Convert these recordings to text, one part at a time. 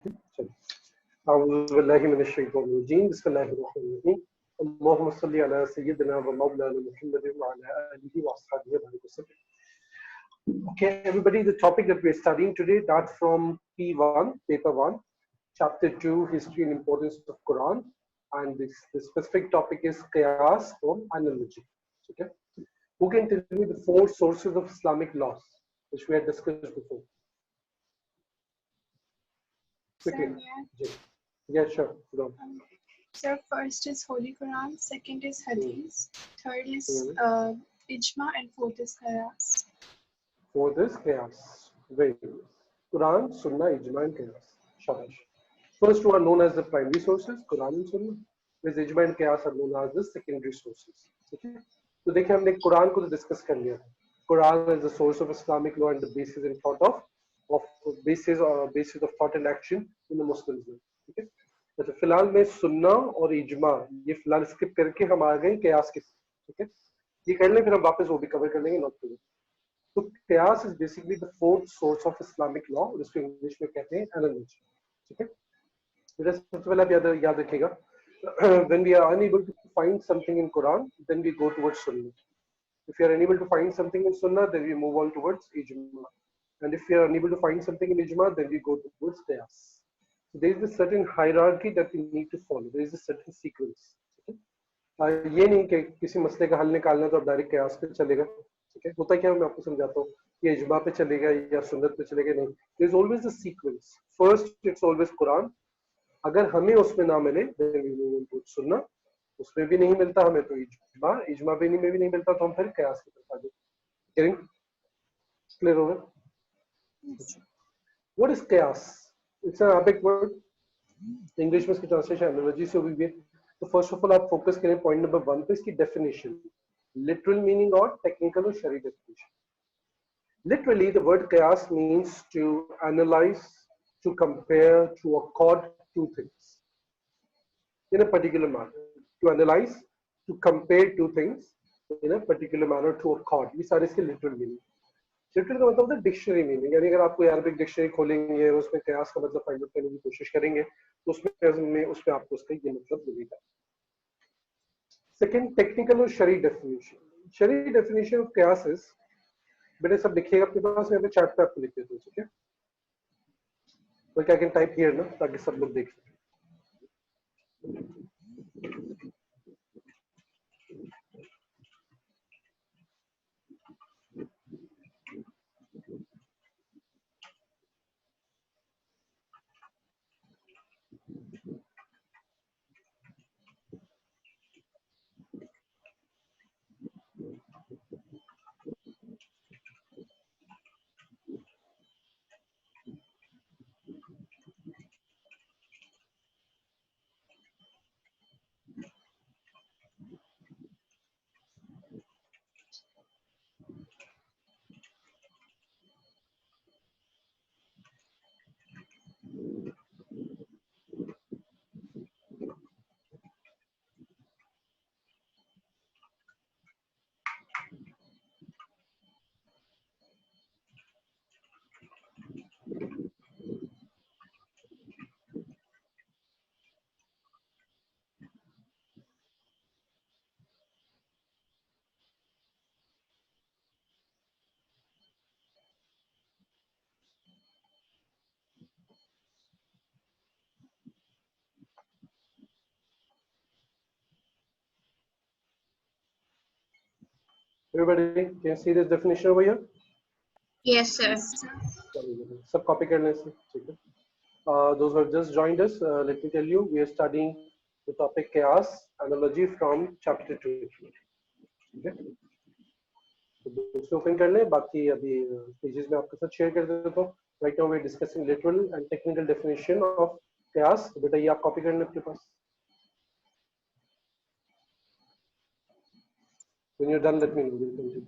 चलो, अऊज़ु बिल्लाहि मिनश शैतानिर रजीम, बिस्मिल्लाहिर रहमानिर रहीम। अल्लाहुम्मा सल्लि अला सय्यिदिना व मौलाना मुहम्मदिन व अला आलिहि व अस्हाबिहि व बारिक वसल्लम। Okay, everybody, the topic that we're studying today, that's from P1, paper 1, chapter 2, history and importance of Quran, and the specific topic is Qiyas or analogy. Okay, who can tell me the four sources of Islamic laws, which we had discussed before? Sir, Quickly. yeah. Yeah, sure. Go on. Sir, first is Holy Quran, second is Hadith, third is Ijma, and fourth is Qiyas. For this Qiyas. Very good. Quran, Sunnah, Ijma, and Qiyas. Shabash. First two are known as the primary sources, Quran and Sunnah, whereas Ijma and Qiyas are known as the secondary sources. Okay? तो देखिए हमने कुरान को तो discuss कर लिया था. Quran is the source of Islamic law and the basis and thought of basis of thought and action in the Muslims. ठीक है? तो फिलहाल में सुन्ना और इजमा ये फिलहाल स्किप करके हम आ गए कयास के. ठीक है? ये कर लें फिर हम वापस वो भी कवर कर लेंगे. Not to. तो कयास is basically the fourth source of Islamic law, जिसको इंग्लिश में कहते हैं एनालॉजी. ठीक है? मेरा सबसे पहले आप याद रखिएगा, when we are unable to find something in Quran, then we go towards Sunnah. If we are unable to find something in Sunnah, then we move on towards Ijma. And if we are unable to find something in Ijma, then we go towards Qiyas. So there is a certain hierarchy that we need to follow. There is a certain sequence. ये नहीं कि किसी मसले का हल निकालना तो आप डायरेक्ट कयास पे चलेगा. ठीक है? होता क्या है, मैं आपको समझाता हूँ. ये इजमा पे चलेगा या सुन्नत पे चलेगा, नहीं. There is always a sequence. First it's always Quran. अगर हमें उसमें ना मिले देन वी मूव टू सुन्ना. उसमें भी नहीं मिलता हमें तो इजमा. इजमा भी नहीं मिलता तो हम फिर कयास की तरफ आ जाते. गेटिंग क्लियर होगा? व्हाट इज कयास? It's an Arabic word. English में इसकी ट्रांसलेशन एनालॉजी से हुई है. तो फर्स्ट ऑफ ऑल आप फोकस करें पॉइंट नंबर 1 पे, इसकी डेफिनेशन, लिटरल मीनिंग और टेक्निकल और शरई definition. Literally, the word qiyas means to analyze, to compare, to accord two things in a particular manner. To analyze, to compare two things in a particular manner, to accord. ये सारे इसके literal meaning. Literal का मतलब होता है dictionary meaning. यानी अगर आपको अरबिक डिक्शनरी खोलेंगे और उसमें कयास का मतलब फाइंड आउट करने की कोशिश करेंगे तो उसमें आपको उसका ये मतलब मिलेगा. Second, technical और शरई डेफिनेशन. शरई डेफिनेशन ऑफ कयास इज, बेटे सब लिखिएगा अपने पास, मैं चार्ट पे आपको लिख देता हूँ. ठीक है? तो क्या कैन टाइप हियर ना, ताकि सब लोग देख सकें. Everybody can see this definition over here? Yes, sir. सब कॉपी कर लें इसे. ठीक है? Those who have just joined us, let me tell you, we are studying the topic chaos analogy from chapter 2. ठीक है? तो दूसरे ओपन कर लें, बाकी अभी पेजेस में आपके साथ शेयर कर देता हूँ. Right now we are discussing literal and technical definition of chaos. तो बेटा ये आप कॉपी कर लें अपने पास. When you're done, let me know. We'll continue.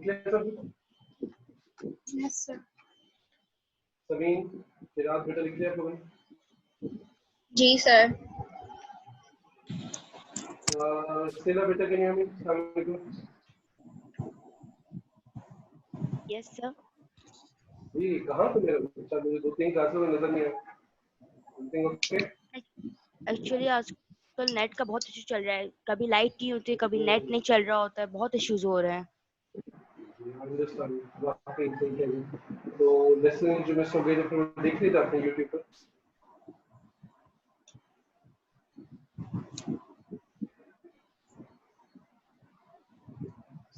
Clear सब? Yes, sir. समीन फिराज बेटा लिख लिया आपने? जी सर। स्टेला बेटा के नियम में यस सर। जी कहाँ पे मेरा बच्चा? मुझे 2-3 क्लासेस में नजर नहीं आया। ओके एक्चुअली आजकल नेट का बहुत इशू चल रहा है, कभी लाइट नहीं होती, कभी नेट नहीं चल रहा होता है, बहुत इश्यूज हो रहे हैं। तो लेसन जो मिस हो गई तो देख ली आपने यूट्यूब पर?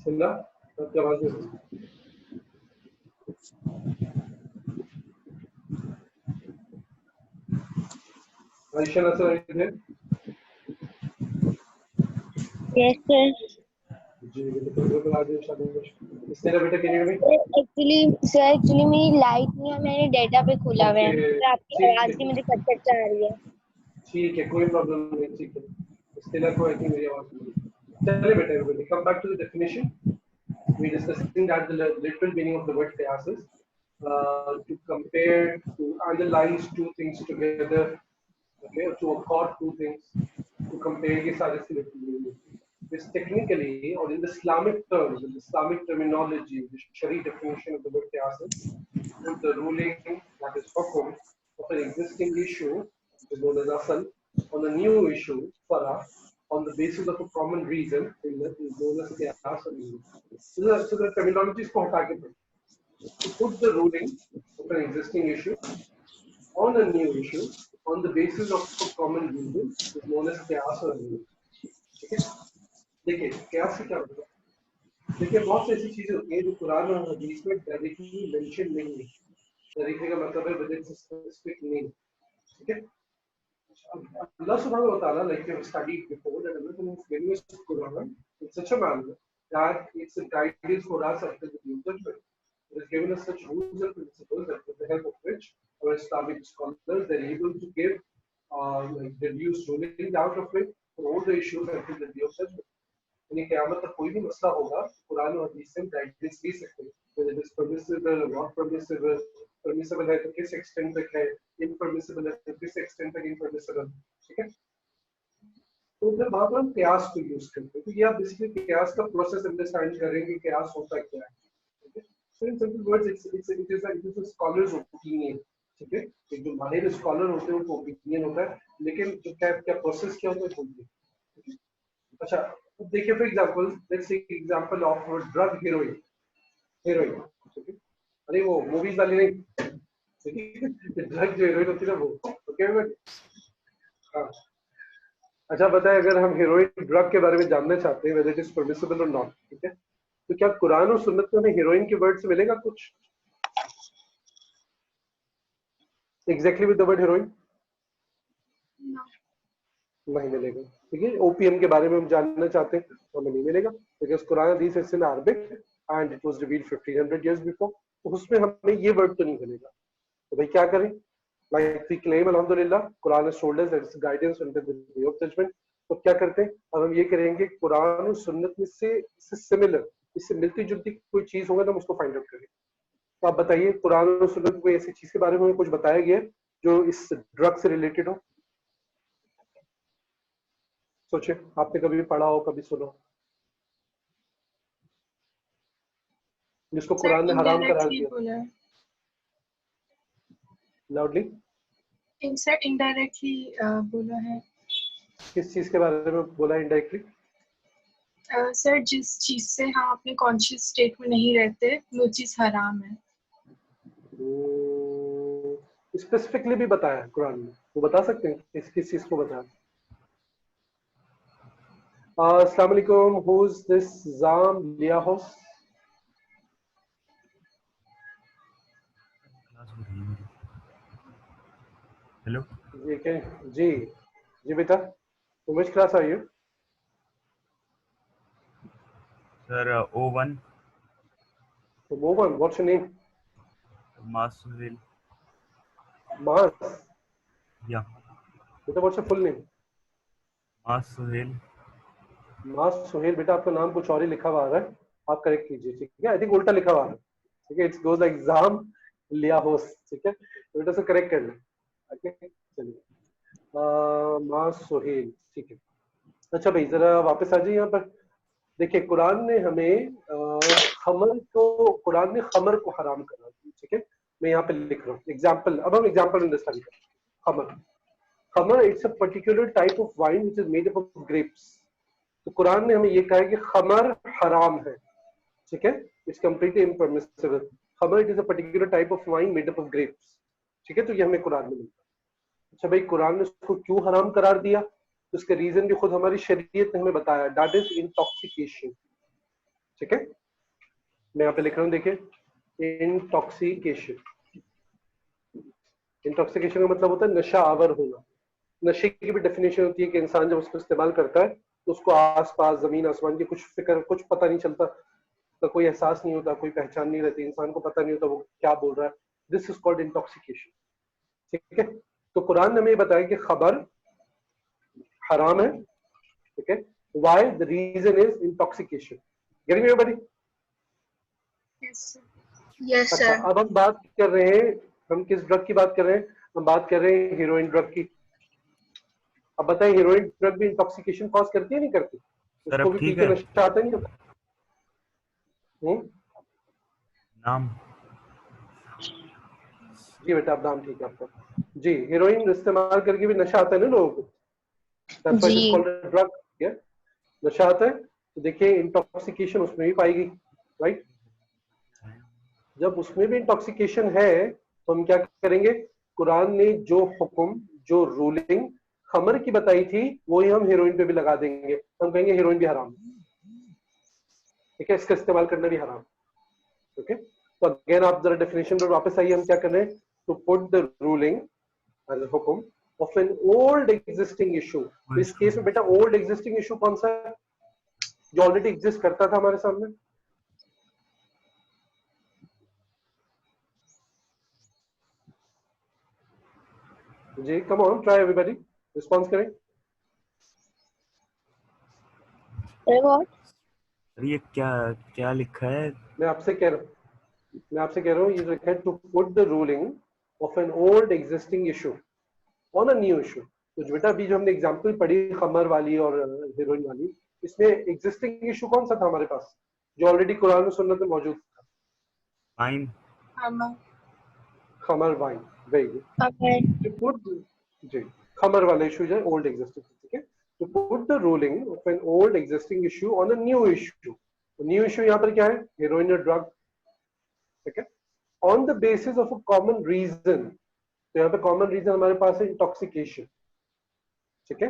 सुनना आपकी आवाज नहीं आयशा नसर है यस सर। जी बिल्कुल आज शामिल इसने बेटा के लिए एक्चुअली मेरी लाइट नहीं है, मैंने डेटा पे खोला हुआ है, तो आपकी ठीक आवाज है भी मुझे कट आ रही है। ठीक है कोई प्रॉब्लम नहीं ठीक है इसने को आई थिंक मेरी आवाज सुनी चलिए बेटा everybody come back to the definition we discussing that the literal meaning of the word chaos is to compare to analyze two things together okay to accord two things to compare ये सारे से literal meaning this technically or in the Islamic terms in the Islamic terminology the Shari definition of the word chaos is the ruling that is hukum of an existing issue which is known as asal on a new issue farah on the basis of a common reason is known as qiyas or reason. So the terminology is को हटा के to put the ruling of an existing issue on a new issue on the basis of a common reason is known as qiyas or reason. ठीक है? देखिए qiyas क्या होता है? देखिए बहुत सी ऐसी चीजें होती हैं जो कुरान और हदीस में डायरेक्टली मेंशन नहीं है. डायरेक्टली का मतलब है विद इट्स स्पेसिफिक नेम. ठीक है? Allah subhanahu wa ta'ala, like we have studied before, that Allah is giving us the Quran in such a manner that it's a guidance for us after the new judgment. It has given us such rules and principles that with the help of which our Islamic scholars are able to give like deduce ruling out of it for all the issues until the day of judgment. यानी क़यामत तक कोई भी मसला होगा कुरान और हदीस से गाइडेंस दे सकते हैं whether it is permissible or not permissible permissible है तो किस एक्सटेंट तक है impermissible है तो किस एक्सटेंट तक impermissible ठीक है तो फिर वहां पर हम कयास को यूज करते हैं तो ये आप बेसिकली कयास का प्रोसेस अंडरस्टैंड करेंगे कयास होता क्या है ठीक है so in simple words it is a scholar's opinion ठीक है एक जो माहिर स्कॉलर होते हैं उनको ओपिनियन होता है लेकिन जो क्या प्रोसेस क्या होता है बोलते हैं अच्छा अब देखिए for example let's take example of drug heroin heroin ठीक है अरे वो मूवीज वाली नहीं ठीक है ड्रग जो हेरोइन होती है ना वो ओके हाँ अच्छा बताएं अगर हम हेरोइन ड्रग के बारे में जानना चाहते हैं वेदर इट इज परमिसिबल और नॉट ठीक है तो क्या कुरान और सुन्नत में हमें हेरोइन के वर्ड से मिलेगा कुछ exactly with the word heroin नहीं मिलेगा ठीक है ओपीएम के बारे में हम जानना चाहते हैं तो हमें नहीं मिलेगा बिकॉज कुरान हदीस is in Arabic and it was revealed 1500 years before तो उसमें हमें ये वर्ड तो नहीं मिलेगा तो भाई क्या करें like we claim alhamdulillah Quran has told us that it's guidance until the day of judgment तो क्या करते हैं अब हम ये करेंगे कुरान और सुन्नत में से सिमिलर इससे मिलती जुलती कोई चीज होगा तो हम उसको फाइंड आउट करेंगे तो आप बताइए कुरान और सुन्नत में ऐसी चीज के बारे में कुछ बताया गया है जो इस ड्रग से रिलेटेड हो सोचिए आपने कभी भी पढ़ा हो कभी सुना हो जिसको कुरान ने हराम करार दिया लाउडली सर इनडायरेक्टली बोला है किस चीज के बारे में बोला इनडायरेक्टली सर जिस चीज से हम अपने कॉन्शियस स्टेट में नहीं रहते वो चीज हराम है स्पेसिफिकली भी बताया कुरान में वो बता सकते हैं किस चीज को बताया अस्सलाम वालेकुम हु इज दिस जाम लियाहोस हेलो जी क्या जी जी बेटा तो which class are you sir O1 so O1 what's your name मासूहिल Mas या बेटा what's your full name मासूहिल Mas Suhail बेटा आपका नाम कुछ और ही लिखा हुआ आ रहा है आप करेक्ट कीजिए, ठीक है। आई थिंक उल्टा लिखा हुआ है, ठीक है, इट्स गोज लाइक एग्जाम लिया होस, ठीक है, उल्टा से करेक्ट कर लें। ओके चलिए, माँ सोहेल, ठीक है। अच्छा भाई जरा वापस आ जाइए यहाँ पर। देखिए कुरान ने हमें कुरान ने खमर को हराम करा, ठीक है। मैं यहाँ पे लिख रहा हूँ एग्जाम्पल, अब हम एग्जाम्पल अंडरस्टैंड करें। Qamar, Qamar it's a particular type of wine which is made up of grapes. तो कुरान ने हमें ये कहा है कि खमर हराम है, ठीक है, इट्स कंप्लीटली इम्परमिसिबल। खमर it is a particular type of wine made up of grapes, ठीक है, तो ये हमें कुरान में मिलता है। अच्छा भाई कुरान ने उसको क्यों हराम करार दिया, तो उसका रीजन भी खुद हमारी शरीयत ने हमें बताया, दैट इज इंटॉक्सिकेशन, ठीक है। मैं यहाँ पे लिख रहा हूँ, देखिए इंटॉक्सिकेशन। इंटॉक्सिकेशन का मतलब होता है नशा आवर होना। नशे की भी डेफिनेशन होती है कि इंसान जब उसको इस्तेमाल करता है तो उसको आसपास जमीन आसमान की कुछ फिक्र, कुछ पता नहीं चलता, तो कोई एहसास नहीं होता, कोई पहचान नहीं रहती, इंसान को पता नहीं होता वो क्या बोल रहा है। दिस इज कॉल्ड इंटॉक्सिकेशन, ठीक है। तो कुरान ने हमें बताया कि खबर हराम है, ठीक है। Why, the reason is intoxication. Getting everybody? Yes, sir. Yes, अच्छा sir. अब हम बात कर रहे हैं, हम किस ड्रग की बात कर रहे हैं, हम बात कर रहे हैं हीरोइन ड्रग की। अब बताएं हीरोइन ड्रग भी इंटॉक्सिकेशन कॉज करती है नहीं करती? सर उसको अब भी पी ठीक के है नशा आता नहीं होता? नाम? जी बेटा आप नाम ठीक है आपका। जी हीरोइन इस्तेमाल करके भी नशा आता है ना लोगों को, दैट्स व्हाई इट इज जी कॉल्ड अ ड्रग, ठीक है। नशा आता है तो देखिए इंटॉक्सिकेशन उसमें भी पाएगी, राइट। जब उसमें भी इंटॉक्सिकेशन है तो हम क्या करेंगे, कुरान ने जो हुक्म, जो रूलिंग खमर की बताई थी वही हम हीरोइन पे भी लगा देंगे। हम कहेंगे हीरोइन भी हराम, ठीक है, इसका इस्तेमाल करना भी हराम, ओके। तो अगेन आप जरा डेफिनेशन पर वापस आइए, हम क्या कर रहे हैं, to put the ruling as a हुक्म of an old existing issue. इस केस में बेटा ओल्ड एग्जिस्टिंग इशू कौन सा है, जो ऑलरेडी एग्जिस्ट करता था हमारे सामने? जी come on try everybody, response करें। what? सर ये क्या क्या लिखा है? मैं आपसे कह रहा हूँ ये लिखा है to put the ruling of an old existing issue on a new issue. तो बेटा अभी जो हमने एग्जांपल पढ़ी खमर वाली और हीरोइन वाली, इसमें एग्जिस्टिंग इशू कौन सा था हमारे पास जो ऑलरेडी कुरान और सुन्नत में मौजूद था? फाइन। Amma. खमर wine, very good. Okay. To put the खमर वाला इशू जो है ओल्ड एग्जिस्टिंग, ठीक है। To put the ruling of an old existing issue on a new issue. New issue यहाँ पर क्या है, हीरोइन और ड्रग, ठीक है। On the basis of a common reason, तो यहाँ पे कॉमन रीजन हमारे पास है इंटॉक्सिकेशन, ठीक है।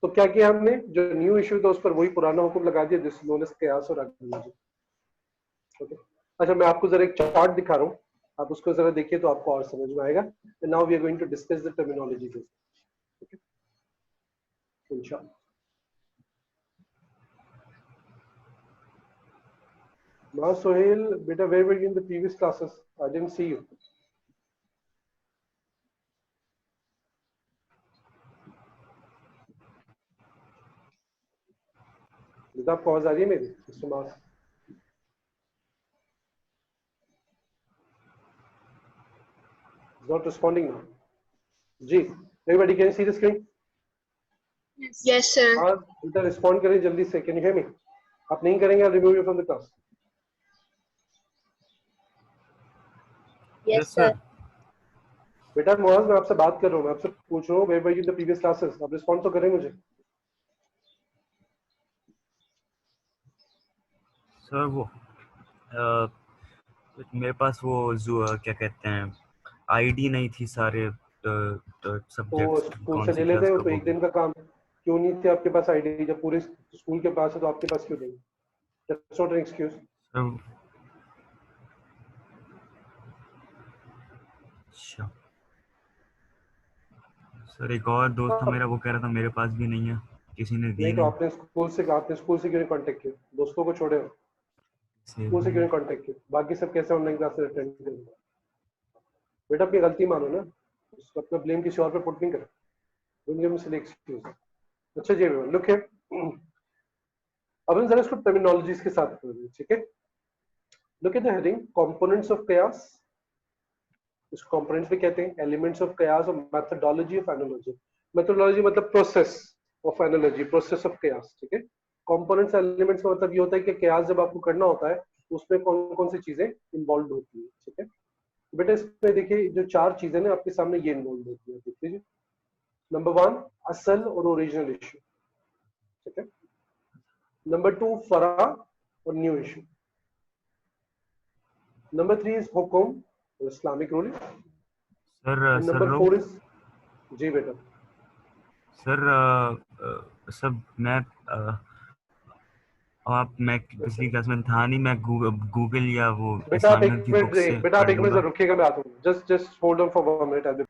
तो क्या किया हमने, जो न्यू इशू था उस पर वही पुराना हुक्म लगा दिया, दिस नोन एज कियास और एनालॉजी, ओके। अच्छा मैं आपको जरा एक चार्ट दिखा रहा हूँ, आप उसको जरा देखिए तो आपको और समझ में आएगा। And now we are going to discuss the terminology, okay इंशाल्लाह। Now Sohail, beta, where were you in the previous classes? I didn't see you. बेटा आपको आवाज आ रही है मेरी? Mr. Mas. He's not responding now. Ji, everybody can you see the screen? Yes. Yes, sir. हाँ, बेटा respond करें जल्दी से. Can you hear me? आप नहीं करेंगे, I'll remove you from the class. Yes, sir. बेटा मुआज मैं आपसे बात कर रहा हूँ, मैं आपसे पूछ रहा हूँ where were you in the previous classes? आप respond तो करें मुझे. सर वो मेरे पास वो जो क्या कहते हैं आईडी नहीं थी सारे तो सब्जेक्ट्स की, स्कूल कौन से सी ले लेते क्लास हैं, कब तो एक होगी? दिन का काम क्यों नहीं थे आपके पास आईडी, जब पूरे स्कूल के पास है तो आपके पास क्यों नहीं? That's not an excuse. Sir अच्छा सर एक और दोस्त था मेरा, वो कह रहा था मेरे पास भी नहीं है, किसी ने दी नहीं तो नहीं। आपने स्कूल से क्यों नहीं कांटेक्ट किया? दोस्तों को छोड़े हो, स्कूल से क्यों नहीं कांटेक्ट किया? बाकी सब कैसे ऑनलाइन क्लासेस अटेंड करेंगे? बेटा अपनी गलती मानो ना, अपना ब्लेम किसी और पे पुट नहीं करो, don't give me silly excuse. अच्छा जी लुक हियर, अब हम जरा इसको टर्मिनोलॉजीज के साथ करेंगे, ठीक है। Look at the heading components of chaos। इसको कंपोनेंट्स भी कहते हैं, एलिमेंट्स ऑफ chaos और मेथोडोलॉजी ऑफ एनालॉजी। मेथोडोलॉजी मतलब process of analogy, process of chaos, ठीक है। कंपोनेंट्स एलिमेंट्स का मतलब ये होता है कि chaos जब आपको करना होता है उसमें कौन कौन सी चीजें इन्वॉल्व होती है, ठीक है। बेटा इसमें देखिए जो 4 चीजें ना आपके सामने ये इन्वॉल्व होती है, देख लीजिए। नंबर 1 असल और ओरिजिनल इशू, ठीक है। नंबर 2 फरा और न्यू इशू। नंबर 3 इज हुकुम और Islamic ruling. Sir number 4 is, जी बेटा। सर सब मैं मैं पिछली क्लास में था नहीं, मैं गूगल या वो बेटा आप इस्लामिक की बुक से बेटा आप पढ़ एक मिनट लूंगा। रुकिएगा, मैं आता हूँ। Just hold on for 1 minute.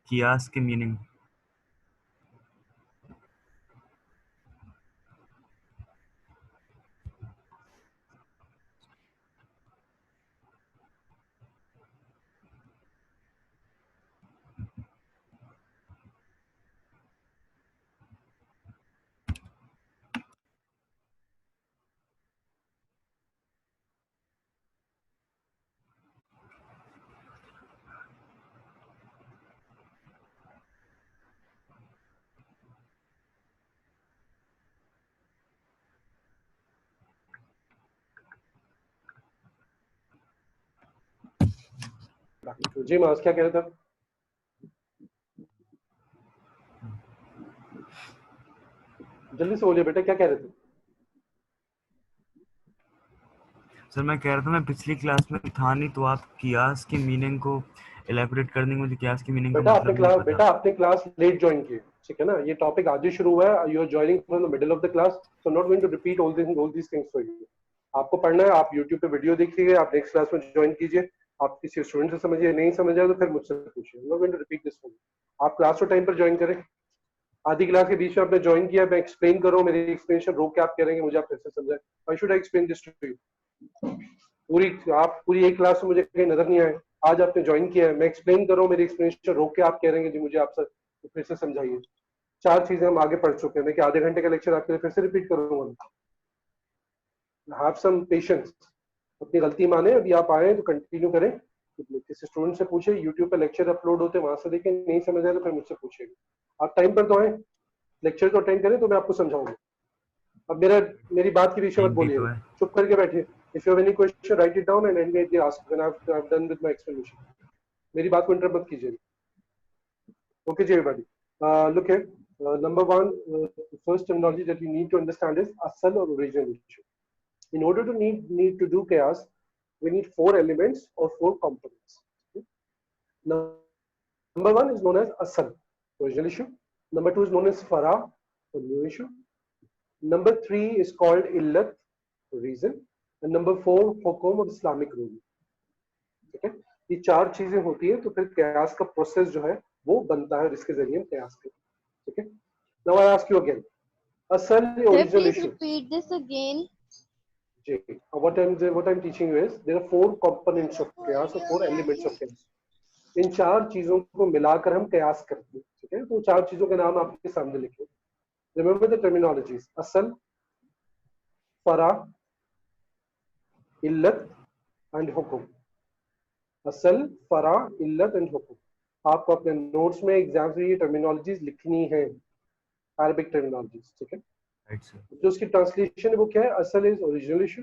कियास के मीनिंग। जी मास क्या कह रहे थे? जल्दी से बोलिए बेटा, क्या कह रहे थे? सर मैं कह रहा था मैं पिछली क्लास में था नहीं, तो आप कियास की मीनिंग को इलेबोरेट कर देंगे। मुझे कियास की मीनिंग का मतलब नहीं पता। आपने क्लास लेट ज्वाइन की, ठीक है ना। ये टॉपिक आज ही शुरू हुआ है, you are joining from the middle of the class, so not going to repeat all these things for you. आपको पढ़ना है, आप YouTube पे वीडियो देखिए, आप नेक्स्ट क्लास में ज्वाइन कीजिए। आप किसी स्टूडेंट से समझिए, नहीं समझ आए तो फिर मुझसे पूछिए। Not going to repeat this for you. आप क्लास को टाइम पर ज्वाइन करें। आधी क्लास के बीच में आपने ज्वाइन किया, मैं एक्सप्लेन करूँ, मेरी एक्सप्लेनेशन रोक के आप करेंगे, मुझे आप फिर से समझाए। Why should I explain this to you? पूरी एक क्लास में मुझे कहीं नजर नहीं आए। आज आपने ज्वाइन किया है, मैं एक्सप्लेन कर रहा हूँ, मेरी एक्सप्लेनेशन रोक के आप कह रहे हैं जी मुझे आप सर फिर से समझाइए। 4 चीजें हम आगे पढ़ चुके हैं, मैं कि आधे घंटे का लेक्चर आपके लिए फिर से रिपीट करूंगा। हैव सम पेशेंस, अपनी गलती माने। अभी आप आए तो कंटिन्यू करें, किसी स्टूडेंट से पूछे, यूट्यूब पे लेक्चर अपलोड होते हैं, वहां से देखें, नहीं समझ आए तो फिर मुझसे पूछिएगा। आप टाइम पर तो आए, लेक्चर तो अटेंड करें, तो मैं आपको समझाऊंगा। अब मेरी बात के पीछे मत टाइम भी बोलिए, तो है। चुप करके बैठिए। If you have any question, write it down and immediately ask when I've done with my explanation. मेरी बात को इंटरप्ट मत कीजिए। Okay, ji everybody. Look here. Number 1, the first terminology that you need to understand is asal or original issue. In order to need to do chaos, we need 4 elements or 4 components. Okay? Number 1 is known as asal, original issue. Number 2 is known as fara, or new issue. Number 3 is called illat, reason. And number 4 हुकुम और Islamic rule, ठीक है। ये 4 चीजें होती है, तो फिर कयास का प्रोसेस जो है वो बनता है, जिसके जरिए हम कयास करते हैं, ठीक है। Now I ask you again, असल original please issue. repeat this again. जी, what I'm teaching you is there are 4 components of chaos or 4 elements of chaos. इन 4 चीजों को मिलाकर हम कयास करते हैं, ठीक है। तो 4 चीजों के नाम आपके सामने लिखे। रिमेंबर द टर्मिनोलॉजीज, असल, फरा, इल्लत एंड हुकुम। असल, फरा, इल्लत एंड हुकुम। आपको अपने नोट्स में एग्जाम्स में ये टर्मिनोलॉजीज लिखनी है, अरबिक टर्मिनोलॉजीज, ठीक है। Right sir. जो उसकी ट्रांसलेशन है वो क्या है? असल is original issue,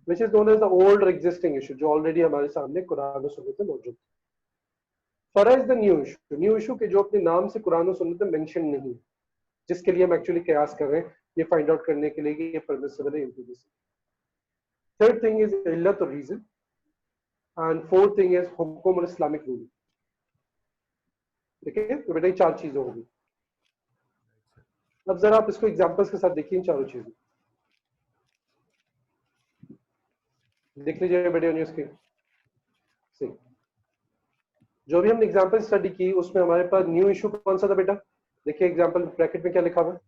which is known as the old और एग्जिस्टिंग इशू, जो ऑलरेडी हमारे सामने कुरान और सुन्नत में मौजूद है। फरा इज द न्यू इशू के जो अपने नाम से कुरान और सुन्नत में मेंशन नहीं है, जिसके लिए हम एक्चुअली कयास कर रहे हैं, ये फाइंड आउट करने के लिए कि ये परमिसिबल है इम्परमिसिबल। थर्ड थिंग इज इल्लत और reason, and fourth thing is हुक्म और इस्लामिक रूल, ठीक है। तो बेटा ये 4 चीजें होंगी। अब जरा आप इसको एग्जांपल्स के साथ देखिए, इन चारों चीजों देख लीजिए बेटे ऑन योर स्क्रीन। जो भी हमने एग्जांपल स्टडी की उसमें हमारे पास न्यू इशू कौन सा था बेटा? देखिए एग्जांपल ब्रैकेट में क्या लिखा हुआ है।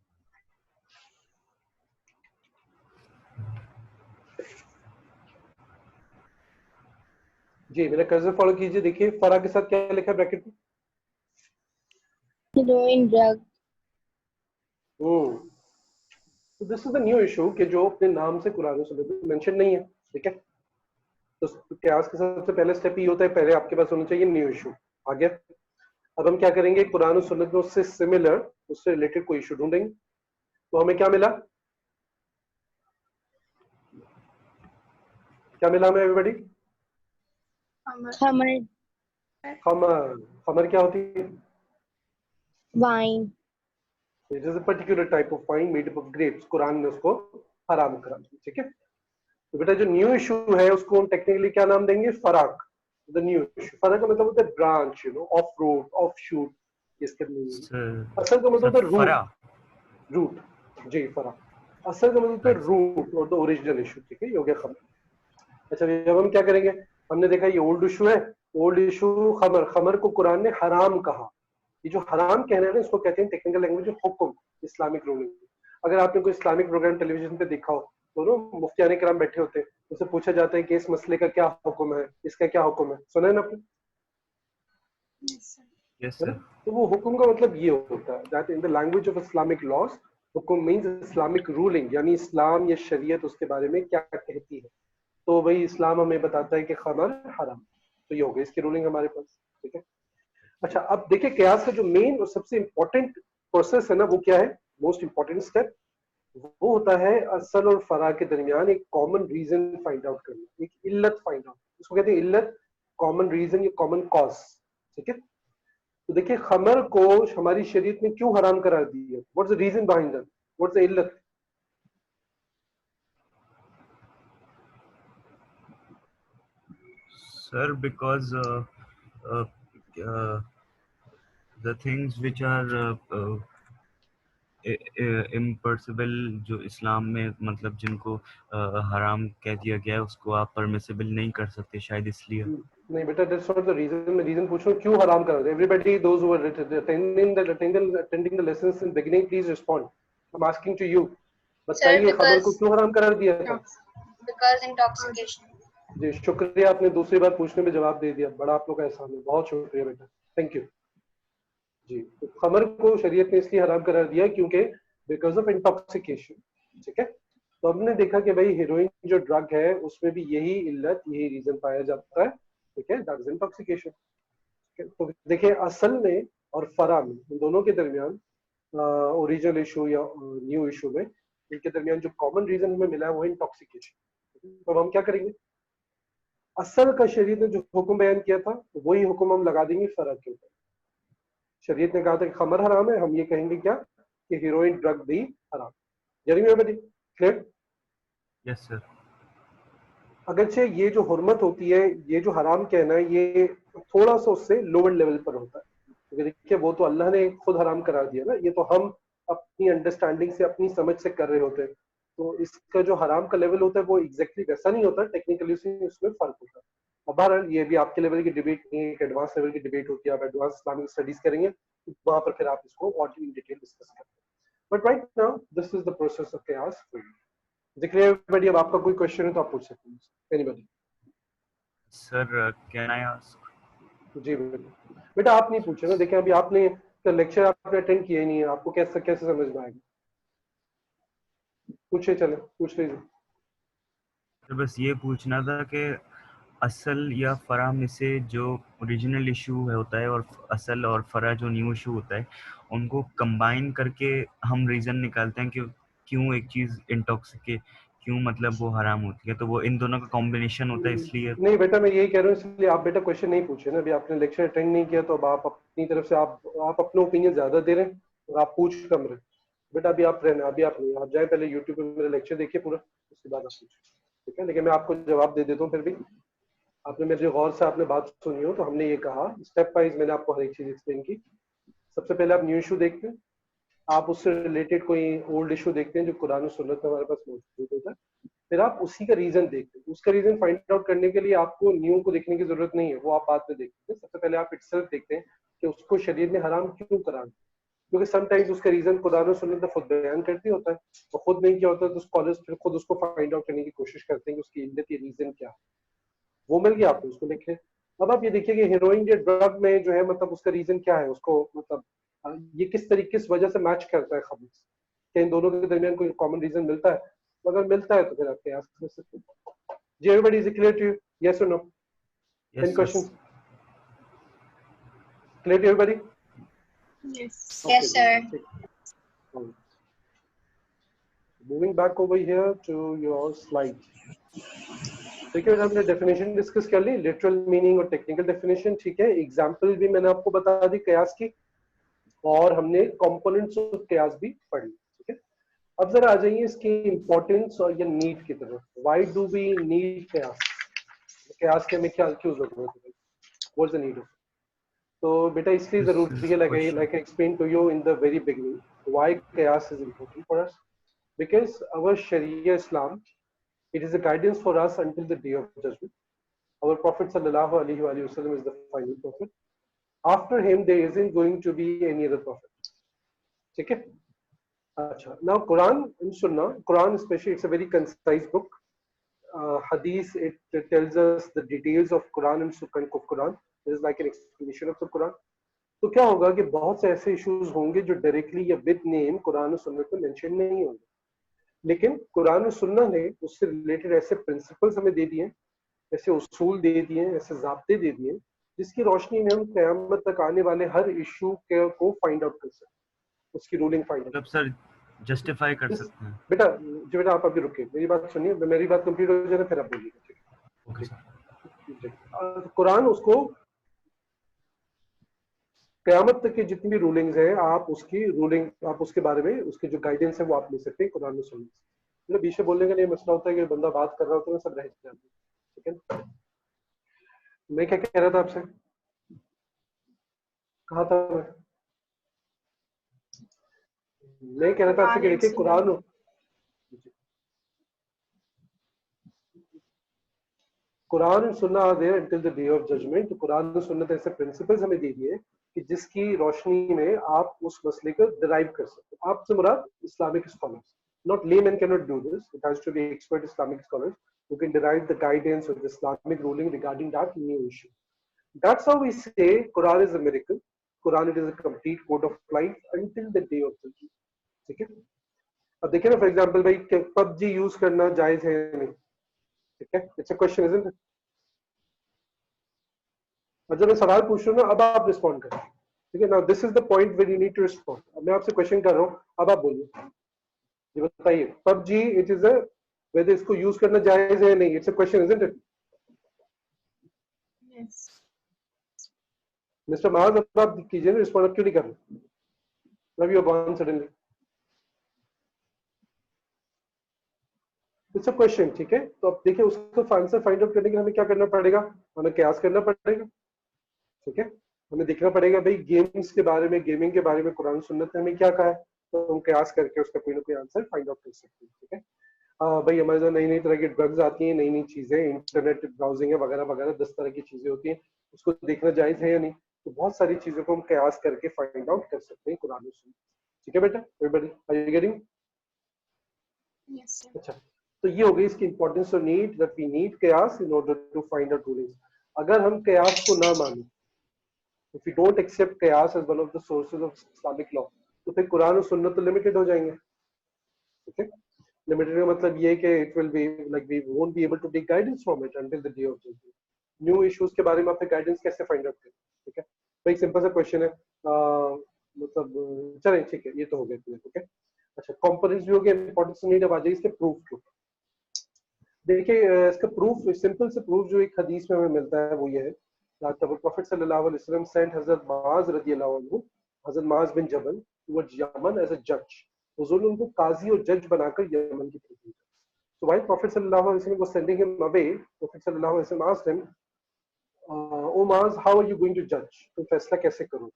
जी मेरा कर्सर फॉलो कीजिए, देखिए फरा के साथ क्या लिखा है ब्रैकेट में? Heroin drug. तो this is the new issue कि जो अपने नाम से कुरान और सुन्नत में मेंशन नहीं है, ठीक है। तो क्यास के सबसे पहले स्टेप ये होता है, पहले आपके पास होना चाहिए न्यू इशू। आ गया। अब हम क्या करेंगे, कुरान और सुन्नत में उससे सिमिलर, उससे रिलेटेड कोई इशू ढूंढेंगे। तो हमें क्या मिला, क्या मिला हमें एवरीबॉडी? खमर, खमर। खमर क्या होती है? Wine, it is a particular type of wine made up of grapes. Quran ने उसको हराम करा दिया, ठीक है। तो बेटा जो न्यू इशू है उसको हम टेक्निकली क्या नाम देंगे? फराक। द न्यू इशू, फराक का मतलब होता है branch, you know, of root, of shoot, इसके मीनिंग। सर असल का मतलब सर होता है फरा। रूट, रूट जी, फराक। असल का मतलब होता है रूट और द ओरिजिनल इशू, ठीक है, ये हो गया खमर। अच्छा, अब हम क्या करेंगे, हमने देखा ये ओल्ड इशू है, ओल्ड इशू खमर। खमर को कुरान ने हराम कहा। ये जो हराम कहना है ना, इसको कहते हैं टेक्निकल लैंग्वेज में हुक्म, इस्लामिक रूलिंग। अगर आपने कोई इस्लामिक प्रोग्राम टेलीविजन पे देखा हो तो ना मुफ्तियाने किराम बैठे होते हैं, उससे पूछा जाता है कि इस मसले का क्या हुक्म है, इसका क्या हुक्म है, सुना है ना आपने? Yes, sir. यस है ना? सर। तो वो हुक्म का मतलब ये होता है that in the language of Islamic laws, हुक्म मींस इस्लामिक रूलिंग, यानी इस्लाम या शरीयत उसके बारे में क्या कहती है। तो वही इस्लाम हमें बताता है कि खमर हराम। तो ये हो गई इसकी रूलिंग हमारे पास, ठीक है। अच्छा, अब देखिए कियास का जो मेन और सबसे इंपॉर्टेंट प्रोसेस है ना, वो क्या है? मोस्ट इंपॉर्टेंट स्टेप वो होता है असल और फरा के दरमियान एक कॉमन रीजन फाइंड आउट करना, एक इल्लत फाइंड आउट। इसको कहते हैं इल्लत, कॉमन रीजन या कॉमन कॉज, ठीक है। तो देखिए खमर को हमारी शरीयत में क्यों हराम करार दी है? What's the reason behind that? What's the इल्लत? Sir, because uh, uh, the things which are impermissible, जो इस्लाम में मतलब जिनको हराम कह दिया गया है, उसको आप परमिसिबल नहीं कर सकते शायद इसलिए। नहीं बेटा, दैट्स नॉट द रीजन। मैं रीजन पूछ रहा हूँ क्यों हराम करा दिया। Everybody those who are attending the lessons in beginning, please respond. I am asking to you, sir, बताइए खबर को because क्यों हराम करार दिया था? intoxication. जी शुक्रिया, आपने दूसरी बार पूछने में जवाब दे दिया, बड़ा आप लोग का एहसान है, बहुत शुक्रिया बेटा, थैंक यू जी। तो खमर को शरीयत ने इसलिए हराम करार दिया क्योंकि बिकॉज ऑफ इंटॉक्सिकेशन, ठीक है। तो हमने देखा कि भाई हीरोइन जो ड्रग है उसमें भी यही इल्लत, यही रीजन पाया जाता है, ठीक है, दैट इज इंटॉक्सिकेशन। तो देखिए असल में और फरा में, इन दोनों के दरमियान, ओरिजिनल इशू या न्यू इशू में, इनके दरमियान जो कॉमन रीजन हमें मिला है वो है इंटॉक्सिकेशन। तो अब हम क्या करेंगे, असल का शरीयत ने जो हुक्म बयान किया था वही हुक्म हम लगा देंगे फरा के ऊपर। शरीयत ने कहा था कि खमर हराम है, हम ये कहेंगे क्या कि हीरोइन ड्रग भी हराम। यानी मेरे क्लियर? Yes sir. अगरचे ये जो हुर्मत होती है, ये जो हराम कहना है, ये थोड़ा सा उससे लोअर लेवल पर होता है, क्योंकि देखिए वो तो अल्लाह ने खुद हराम करा दिया ना, ये तो हम अपनी अंडरस्टैंडिंग से, अपनी समझ से कर रहे होते हैं। तो इसका जो हराम का लेवल होता है वो एग्जैक्टली वैसा नहीं होता, टेक्निकली उसमें फर्क होता है। अब बहरहाल ये भी आपके लेवल की डिबेट नहीं है, एक एडवांस लेवल की डिबेट होती है, आप एडवांस इस्लामिक स्टडीज करेंगे तो वहां पर फिर आप इसको और इन डिटेल डिस्कस करेंगे। But right now this is the process of कियास। देखिए एवरीबॉडी, अब आपका कोई क्वेश्चन है तो आप पूछ सकते हैं, anybody. Sir can I ask? जी बेटा, बेटा आप नहीं पूछे ना, देखिए अभी आपने तो लेक्चर आपने अटेंड किया ही नहीं है, आपको कैसे कैसे समझ में आएगा? पूछे, चले पूछ लीजिए। सर बस ये पूछना था कि असल या फरा में से जो ओरिजिनल इशू है होता है और असल और फरा जो न्यू इशू होता है, उनको कंबाइन करके हम रीजन निकालते हैं कि क्यों एक चीज इंटॉक्सिकेट, क्यों मतलब वो हराम होती है, तो वो इन दोनों का कॉम्बिनेशन होता है इसलिए। नहीं बेटा, मैं यही कह रहा हूँ, इसलिए आप बेटा क्वेश्चन नहीं पूछे ना, अभी आपने लेक्चर अटेंड नहीं किया, तो अब आप अपनी तरफ से आप अपना ओपिनियन ज्यादा दे रहे हैं और आप पूछ कम रहे हैं। बेटा अभी आप रहना, अभी आप नहीं, आप जाए पहले यूट्यूब पे मेरा लेक्चर देखिए पूरा, उसके बाद आप पूछिए, ठीक है। लेकिन मैं आपको जवाब दे देता हूँ फिर भी। आपने मेरे जो गौर से आपने बात सुनी हो, तो हमने ये कहा स्टेप वाइज, मैंने आपको हर एक चीज एक्सप्लेन की। सबसे पहले आप न्यू इशू देखते हैं, आप उससे रिलेटेड कोई ओल्ड इशू देखते हैं जो कुरान और सुन्नत में हमारे पास मौजूद होता है, फिर आप उसी का रीजन देखते हैं। उसका रीजन फाइंड आउट करने के लिए आपको न्यू को देखने की जरूरत नहीं है, वो आप बाद में देखते हैं। सबसे पहले आप इटसेल्फ देखते हैं कि उसको शरीयत ने हराम क्यों करा दिया, क्योंकि समटाइम्स उसका रीजन कुरान और सुन्नत खुद बयान करती होता है, और खुद नहीं किया होता तो स्कॉलर्स फिर खुद उसको फाइंड आउट करने की कोशिश करते हैं कि उसकी इल्लत, ये रीजन क्या है। वो मिल गया आपको, उसको लिखे। अब आप ये देखिए कि हीरोइन या ड्रग में जो है, मतलब उसका रीजन क्या है, उसको मतलब ये किस तरीके, किस वजह से मैच करता है खबर से। क्या इन दोनों के दरमियान कोई कॉमन रीजन मिलता है? अगर मिलता है तो फिर आप कयास कर सकते हैं। जी everybody is clear to you? Yes और no? Any questions? Clear to everybody? Yes. Yes, sir. Moving back over here to your slide. देखिए हमने डेफिनेशन डिस्कस कर ली, लिटरल मीनिंग और टेक्निकल डेफिनेशन, ठीक है। एग्जांपल भी मैंने आपको बता दी कयास की, और हमने कंपोनेंट्स ऑफ कयास भी पढ़ी, ठीक है। अब जरा आ जाइए इसकी इंपॉर्टेंस और या नीड की तरफ। व्हाई डू वी नीड कयास? कयास के हमें क्या क्यों जरूरत है? What is the need of? तो बेटा इसलिए जरूरी है, like I explain to you in the very beginning, why कयास is important for us, because our शरिया Islam, it is a guidance for us until the day of judgment. Our Prophet sallallahu alaihi wasallam is the final prophet. After him there isn't going to be any other prophet. ठीक है? अच्छा, now Quran and Sunnah, Quran especially, it's a very concise book. Hadith, it tells us the details of Quran and Sunnah of Quran. It is like an explanation of the Quran. तो क्या होगा कि बहुत से ऐसे issues होंगे जो directly या विद नेम कुरान और सुन्नत में मेंशन नहीं होंगे, लेकिन कुरान और सुन्नह ने उससे रिलेटेड ऐसे प्रिंसिपल्स हमें दे दिए, ऐसे उसूल दे दिए, ऐसे ज़ाब्ते दे दिए, जिसकी रोशनी में हम क़यामत तक आने वाले हर इशू को फाइंड आउट कर सकते हैं, उसकी रूलिंग फाइंड आउट। मतलब सर जस्टिफाई कर सकते हैं। बेटा जी, बेटा आप अभी रुकिए, मेरी बात सुनिए, मेरी बात कंप्लीट हो जाए फिर आप बोलिएगा। Okay sir. कुरान उसको क़यामत तक की जितनी भी रूलिंग्स हैं, आप उसकी रूलिंग, आप उसके बारे में उसके जो गाइडेंस है वो आप ले सकते हैं कुरान में सुनने से। मतलब बीच में बोलने का नहीं मसला होता है कि बंदा बात कर रहा होता है सब रह जाते हैं, ठीक है। मैं क्या कह रहा था आपसे, कहा था मैं कह रहा था आपसे कि देखिए कुरान और सुन्ना are there until the day of judgement. तो कुरान और सुन्नत ऐसे प्रिंसिपल्स हमें दे दिए कि जिसकी रोशनी में आप उस मसले को डिराइव कर सकते हो। आपसे मुराद Islamic scholars, not layman cannot do this, it has to be expert Islamic scholars who can derive the guidance of the Islamic ruling regarding that new issue. That's how we say Quran is a miracle, Quran it is a complete code of life until the day of judgment, ठीक है। अब देखिए ना, for example भाई PUBG use करना जायज है या नहीं, ठीक है, it's a question isn't it. और जब मैं सवाल पूछ रहा हूँ ना, अब आप रिस्पॉन्ड करें, ठीक है। Now this is the point where you need to respond. अब मैं आपसे क्वेश्चन कर रहा हूँ, अब आप बोलिए, ये बताइए PUBG it is a whether इसको यूज करना जायज है या नहीं, it's a question isn't it. Yes. Mister Maaz अब आप कीजिए ना रिस्पॉन्ड, क्यों नहीं कर रहे? Love you gone suddenly, it's a question, ठीक है। तो अब देखिए उसका आंसर फाइंड आउट करने के लिए हमें क्या करना पड़ेगा, हमें कयास करना पड़ेगा, ठीक है। हमें देखना पड़ेगा भाई गेम्स के बारे में, गेमिंग के बारे में कुरान सुन्नत ने हमें क्या कहा है, तो हम कयास करके उसका कोई ना कोई आंसर फाइंड आउट कर सकते हैं, ठीक है। भाई हमारे साथ नई नई तरह की ड्रग्स आती हैं, नई नई चीजें, इंटरनेट ब्राउजिंग है वगैरह वगैरह, 10 तरह की चीजें होती हैं, उसको देखना जायज है या नहीं, तो बहुत सारी चीजों को हम कयास करके फाइंड आउट कर सकते हैं कुरान और सुन्नत, ठीक है बेटा। Everybody are you getting? Yes, sir. अच्छा, तो ये हो गई इसकी इंपॉर्टेंस और नीड, दैट वी नीड कयास in order to find out rulings. अगर हम कयास को ना माने, if we don't accept qiyas as one of the sources of Islamic law, तो फिर कुरान और सुन्नत तो लिमिटेड हो जाएंगे, ठीक है। लिमिटेड का मतलब ये है कि it will be like we won't be able to take guidance from it until the day of judgment. New issues के बारे में आप गाइडेंस कैसे फाइंड आउट करें, ठीक है। तो एक सिंपल सा क्वेश्चन है, मतलब चलें ठीक है, ये तो हो गया, ठीक है। अच्छा, कंपोनेंट्स भी हो गए, इंपॉर्टेंस नीड। अब आ जाइए इसके प्रूफ के। देखिए इसका प्रूफ, सिंपल से प्रूफ जो एक हदीस में हमें मिलता है वो ये है, that the Prophet sallallahu alaihi wasallam sent Hazrat Maaz radiyallahu anhu, Hazrat Maaz bin Jabal towards Yemen as a judge. हुजूर ने उनको काजी और जज बनाकर यमन की तरफ भेजा। So while Prophet sallallahu alaihi wasallam was sending him away, Prophet sallallahu alaihi wasallam asked him, "O Maaz, how are you going to judge? तुम फैसला कैसे करोगे?"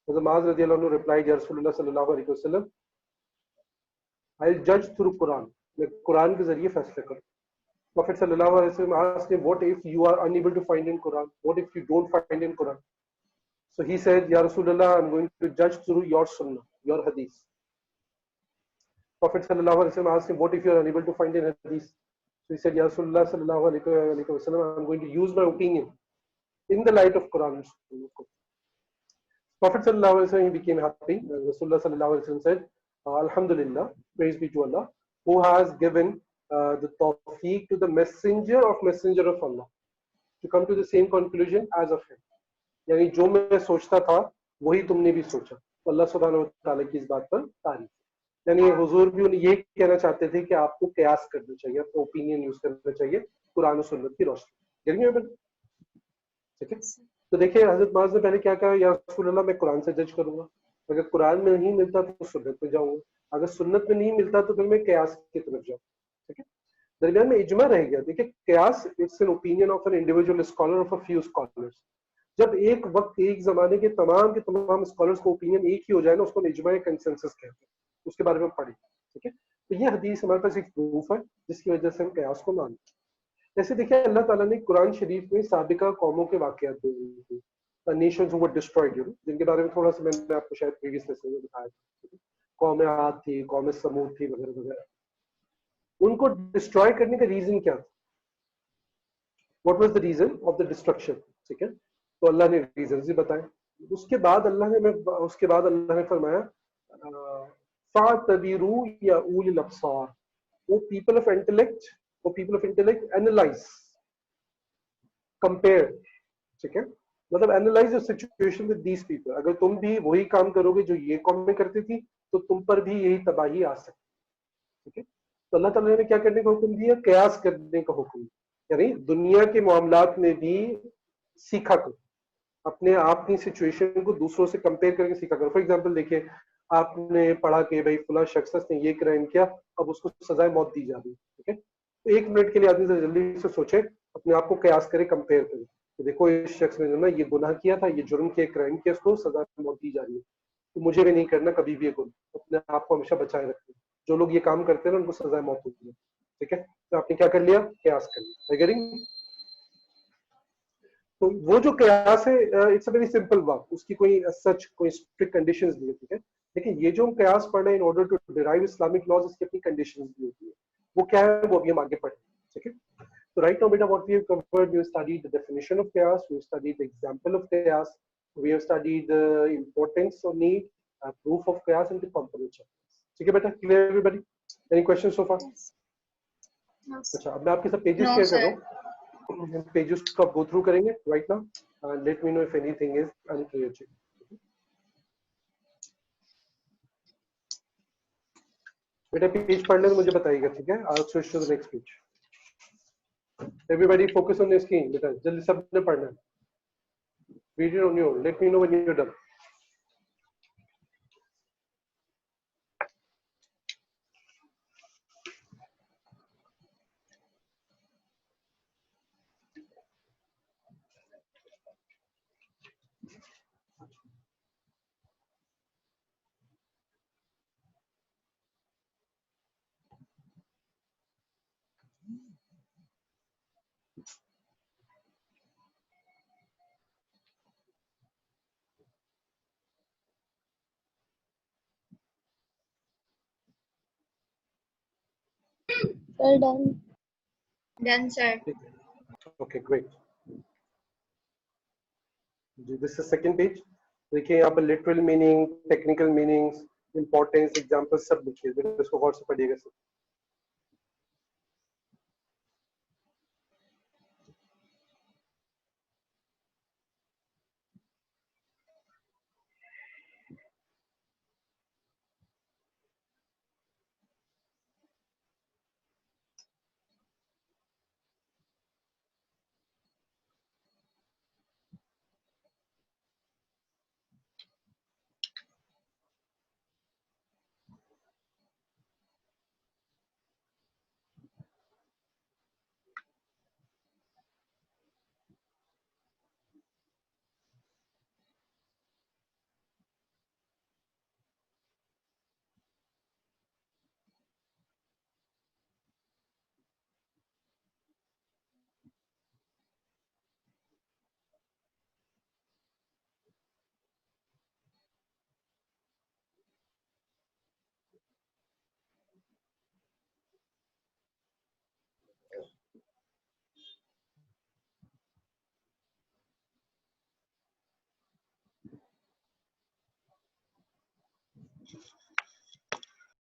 Hazrat Maaz radiyallahu anhu replied, "Ya Rasulullah sallallahu alaihi wasallam, I'll judge through Quran. मैं कुरान के जरिए फैसला करूँ." Prophet sallallahu alaihi wasallam asked him, "What if you are unable to find in Quran? What if you don't find in Quran?" So he said, "Ya Rasulullah, I'm going to judge through your sunnah, your hadith." Prophet sallallahu alaihi wasallam asked him, "What if you are unable to find in hadith?" So he said, "Ya Rasulullah sallallahu alaihi wasallam, I'm going to use my opinion in the light of Quran and Sunnah." Prophet sallallahu alaihi wasallam became happy. Rasulullah sallallahu alaihi wasallam said, Alhamdulillah, praise be to Allah, who has given the tawfiq to the messenger of Allah to come to the same conclusion as of him. यानी जो मैं सोचता था वही तुमने भी सोचा, तो अल्लाह सुब्हानहू व तआला की इस बात पर तारीफ। यानी हुजूर भी उन्हें ये कहना चाहते थे कि आपको कयास करना चाहिए, अपना ओपिनियन यूज करना चाहिए कुरान और सुन्नत की रोशनी में। ठीक है, तो देखिए हजरत माज ने पहले क्या कहा, या रसूल अल्लाह मैं कुरान से जज करूंगा, अगर कुरान में नहीं मिलता तो सुन्नत में जाऊंगा, अगर सुन्नत में नहीं मिलता तो फिर मैं कयास की तरफ जाऊँ। ठीक है, दरमियान में इजमा रह गया। देखिए कयास it's an opinion of an individual scholar of a few scholars. जब एक वक्त एक जमाने के तमाम स्कॉलर्स को ओपिनियन एक ही हो जाए ना, उसको इजमा या कंसेंसस कहते हैं, उसके बारे में पढ़े। ठीक है, तो ये हदीस हमारे पास एक प्रूफ है जिसकी वजह से हम कयास को मानते हैं। जैसे देखिए अल्लाह ताला ने कुरान शरीफ में साबिका कौमों के वाकयात दिए थे, नेशंस हु वर डिस्ट्रॉयड, जिनके बारे में थोड़ा सा मैंने आपको शायद प्रीवियस लेसन में बताया था। कौम आद थी, कौम समूद थी, वगैरह वगैरह। उनको डिस्ट्रॉय करने का रीजन क्या था? What was the reason of the destruction? ठीक है, तो अल्लाह ने रीजन भी बताए। उसके बाद अल्लाह ने फरमाया फातबिरू या उलिल अब्सार, O people of intellect analyse, compare. ठीक है, मतलब analyse your situation with these people. अगर तुम भी वही काम करोगे जो ये कौमें करती थी तो तुम पर भी यही तबाही आ सकती। ठीक है, तो अल्लाह ताला ने क्या करने का हुक्म दिया? कयास करने का हुक्म, यानी दुनिया के मामलात में भी सीखा करो, अपने आप की सिचुएशन को दूसरों से कंपेयर करके सीखा करो। फॉर एग्जांपल देखिए, आपने पढ़ा कि भाई फला शख्स ने ये क्राइम किया, अब उसको सजाए मौत दी जा रही है। ठीक है, तो एक मिनट के लिए आदमी जल्दी से सोचे, अपने आप को कयास करे, कंपेयर करे कि देखो इस शख्स ने जो ना ये गुनाह किया था, ये जुर्म किया, क्राइम किया, उसको सजा मौत दी जा रही है, तो मुझे भी नहीं करना कभी भी ये गुनाह। अपने आप को हमेशा बचाए रखना। जो लोग ये काम करते हैं ना उनको सजा मौत होती है। ठीक है, तो आपने क्या कर लिया? कयास कर लिया। तो वो जो कयास है it's a very simple work, उसकी कोई सच कोई स्ट्रिक्ट कंडीशंस नहीं है। ठीक है, लेकिन ये जो हम कयास पढ़ रहे हैं in order to derive Islamic laws, इसकी अपनी कंडीशंस भी होती है। वो क्या है वो अभी हम आगे पढ़ें। ठीक है, so right now beta what we have covered, we have studied the definition of chaos, we have studied the example of chaos, we have studied the importance of need, proof of chaos and the components of chaos. ठीक है बेटा, clear everybody? Any questions so far? Yes. Yes. अच्छा, अब मैं आपके साथ pages No, share कर sir. रहा हूँ, पेजेस को आप गो थ्रू करेंगे right now, let me know if anything is unclear to you. बेटा पेज पढ़ने तो मुझे बताइएगा। ठीक है, I will switch to the next page. Everybody focus on your screen बेटा, जल्दी सबने पढ़ना है। Read it on your own. Let me know when you're done. Well done. Done, sir. Okay, great. This is second page. देखिए यहाँ पर literal meaning, technical meanings, importance, example सब लिखिए। बेटा इसको गौर से पढ़िएगा सब।